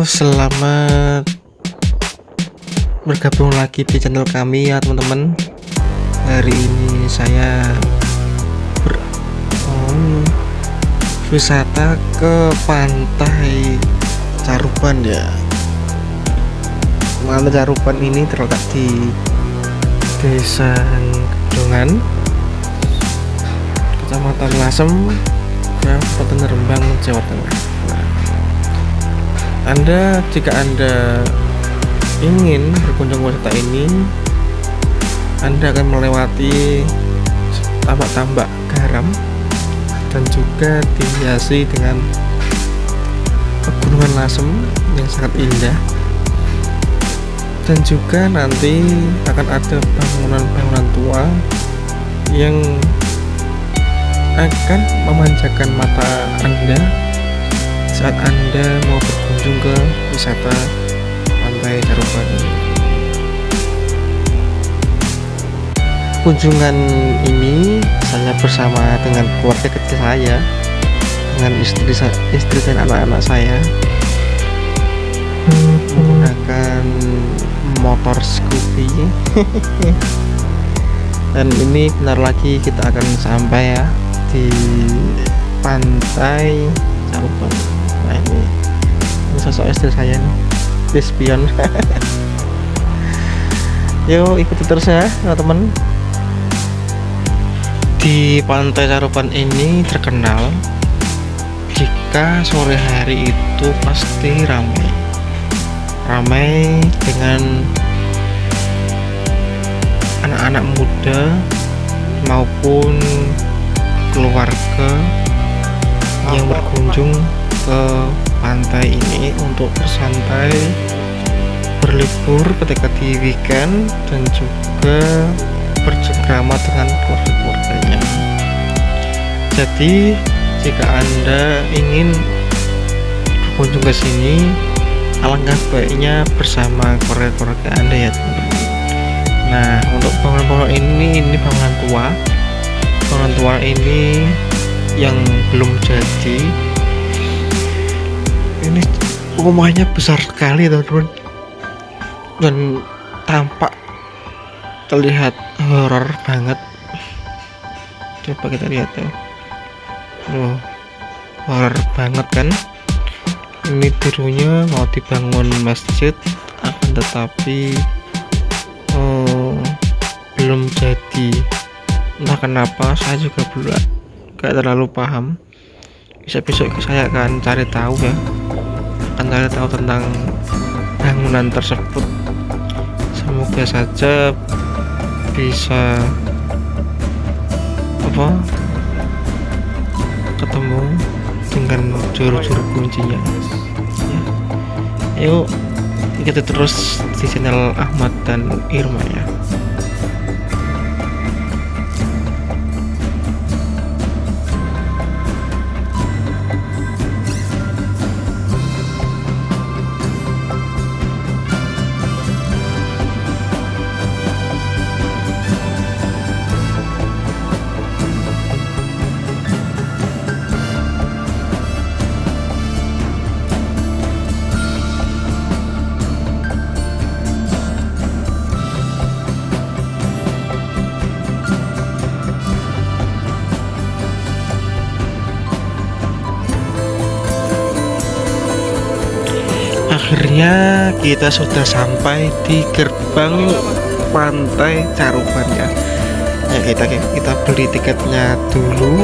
Selamat bergabung lagi di channel kami ya teman-teman. Hari ini saya wisata ke pantai Caruban ya. Pantai Caruban ini terletak di Desa Gedongan, Kecamatan Lasem, Kabupaten Rembang, Jawa Tengah. Jika Anda ingin berkunjung ke wisata ini, Anda akan melewati tambak-tambak garam dan juga dihiasi dengan pegunungan Lasem yang sangat indah, dan juga nanti akan ada bangunan-bangunan tua yang akan memanjakan mata Anda saat Anda mau berkunjung ke wisata pantai Caruban. Kunjungan ini saya bersama dengan keluarga kecil saya, dengan istri dan anak-anak saya, menggunakan motor Scoopy. Dan ini bentar lagi kita akan sampai ya di pantai Caruban. Nah ini sosok istri saya nih, Despion. Yuk ikuti terus ya teman-teman. Di pantai Caruban ini terkenal jika sore hari itu pasti ramai dengan anak-anak muda maupun keluarga yang berkunjung ke pantai ini untuk bersantai, berlibur ketika di weekend, dan juga bercengkrama dengan keluarga-keluarganya. Jadi jika Anda ingin berkunjung ke sini, alangkah baiknya bersama keluarga Anda ya teman-teman. Nah, untuk bangunan-bangunan ini bangunan tua. Bangunan tua ini yang belum jadi. Ini rumahnya besar sekali teman-teman, dan tampak terlihat horor banget. Coba kita lihat ya. Horor banget kan. Ini dulunya mau dibangun masjid, akan tetapi belum jadi. Entah kenapa, saya juga belum gak terlalu paham. Bisa besok saya akan cari tahu ya, akan cari tahu tentang bangunan tersebut. Semoga saja bisa ketemu dengan juru-juru kuncinya ya. Ayo ikuti terus di channel Ahmad dan Irma ya. Akhirnya kita sudah sampai di gerbang pantai Caruban ya. Kita beli tiketnya dulu.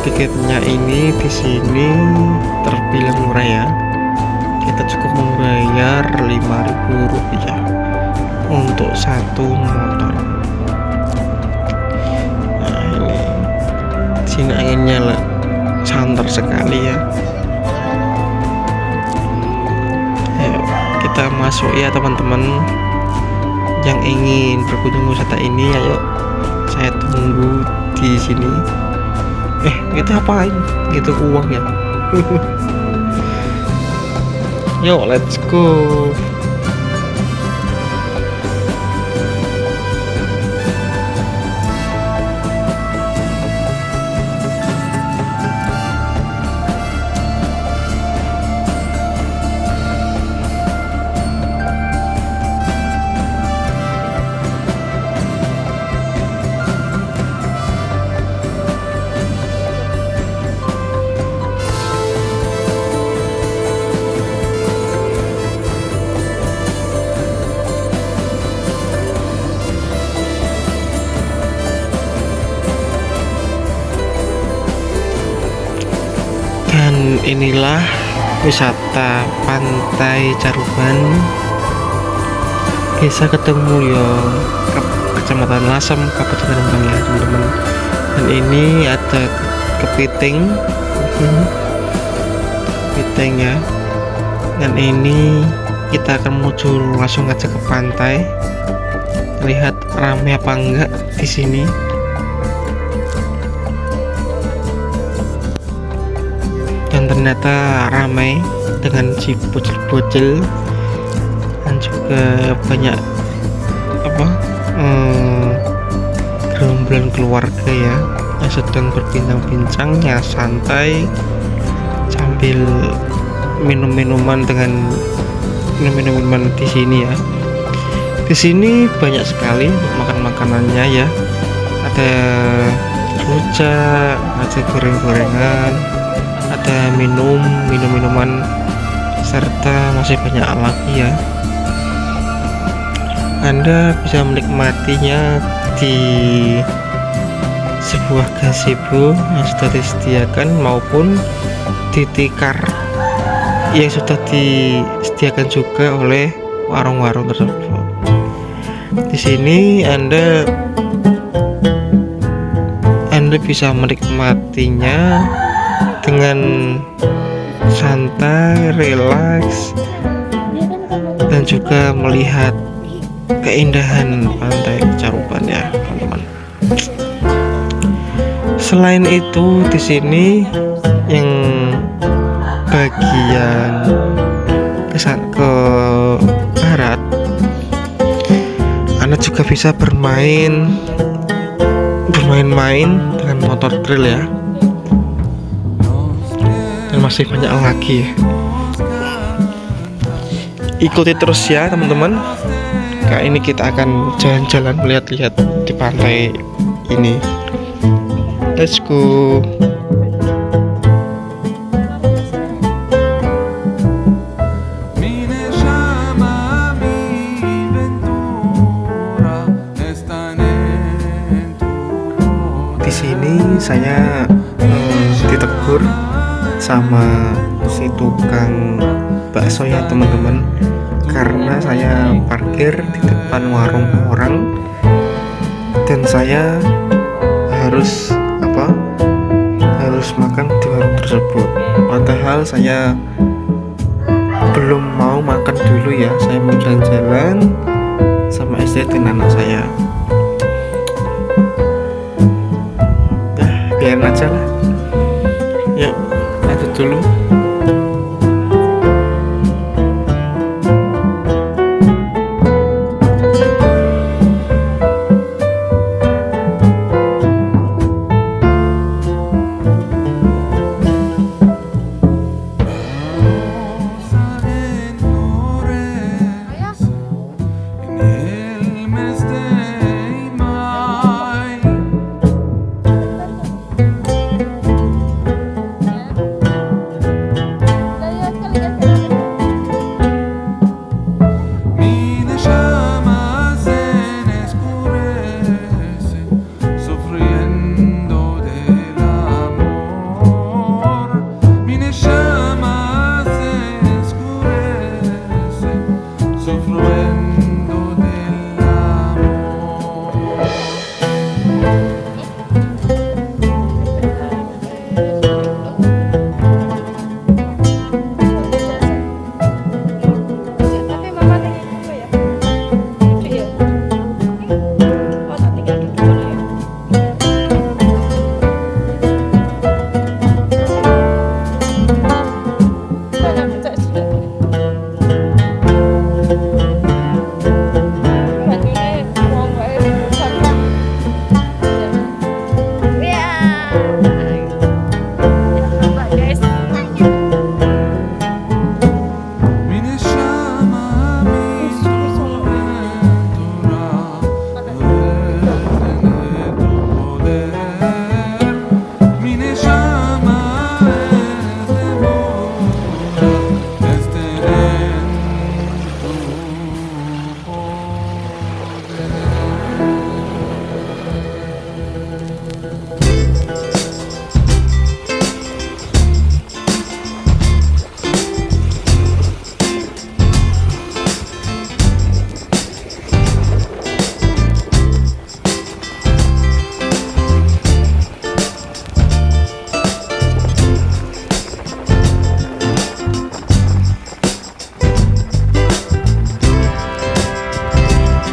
Tiketnya ini di sini terbilang murah ya. Kita cukup membayar Rp5.000 untuk satu motor. Nah ini sini anginnya santer sekali ya. Kita masuk ya teman-teman yang ingin berkunjung wisata ini. Ayo saya tunggu di sini. Itu apain gitu uang ya. Yuk let's go. inilah wisata Pantai Caruban, Desa Kedungmulyo, Kecamatan Lasem, Kabupaten Rembang ya teman-teman. Dan ini ada kepiting, kepiting ya. Dan ini kita akan menuju langsung aja ke pantai. Lihat ramai apa enggak di sini. Dan ternyata ramai dengan si bocil-bocil dan juga banyak apa gerombolan keluarga ya yang sedang berbincang-bincang ya santai sambil minum-minuman dengan minum-minuman di sini ya. Di sini banyak sekali makan makanannya ya. Ada rujak, ada goreng-gorengan, ada minuman serta masih banyak lagi ya. Anda bisa menikmatinya di sebuah gazebo yang sudah disediakan maupun di tikar yang sudah disediakan juga oleh warung-warung tersebut. Di sini Anda bisa menikmatinya dengan santai, rileks, dan juga melihat keindahan Pantai Caruban ya teman-teman. Selain itu di sini yang bagian ke barat Anda juga bisa bermain dengan motor trail ya. Dan masih banyak lagi ya. Ikuti terus ya teman-teman. Kali ini kita akan jalan-jalan melihat-lihat di pantai ini. Let's go. Di sini saya ditegur sama si tukang bakso ya teman-teman, karena saya parkir di depan warung orang dan saya harus makan di warung tersebut. Padahal saya belum mau makan dulu ya, saya mau jalan-jalan sama istri dan anak saya. Biarin aja lah. Yuk, lanjut dulu.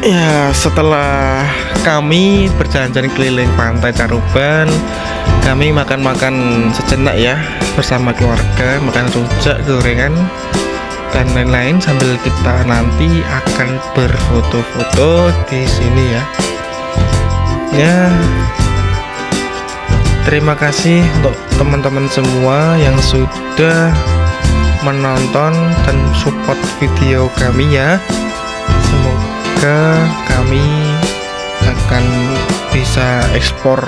Ya, setelah kami berjalan-jalan keliling pantai Caruban, kami makan-makan sejenak ya bersama keluarga, makan rujak, gorengan, dan lain-lain sambil kita nanti akan berfoto-foto di sini ya. Ya, terima kasih untuk teman-teman semua yang sudah menonton dan support video kami ya. Semoga kami akan bisa ekspor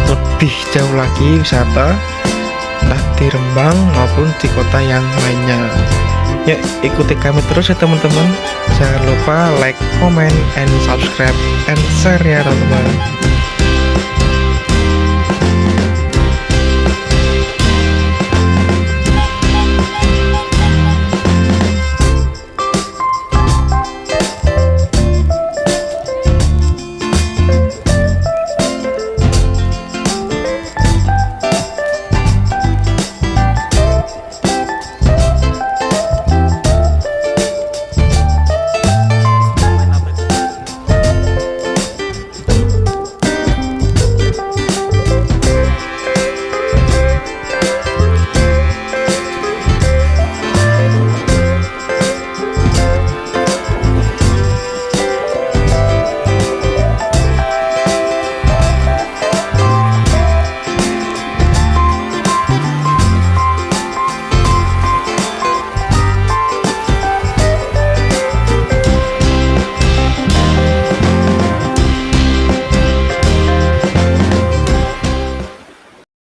lebih jauh lagi wisata, entah di Rembang maupun di kota yang lainnya. Ya, ikuti kami terus ya teman-teman. Jangan lupa like, comment, and subscribe, and share ya teman-teman.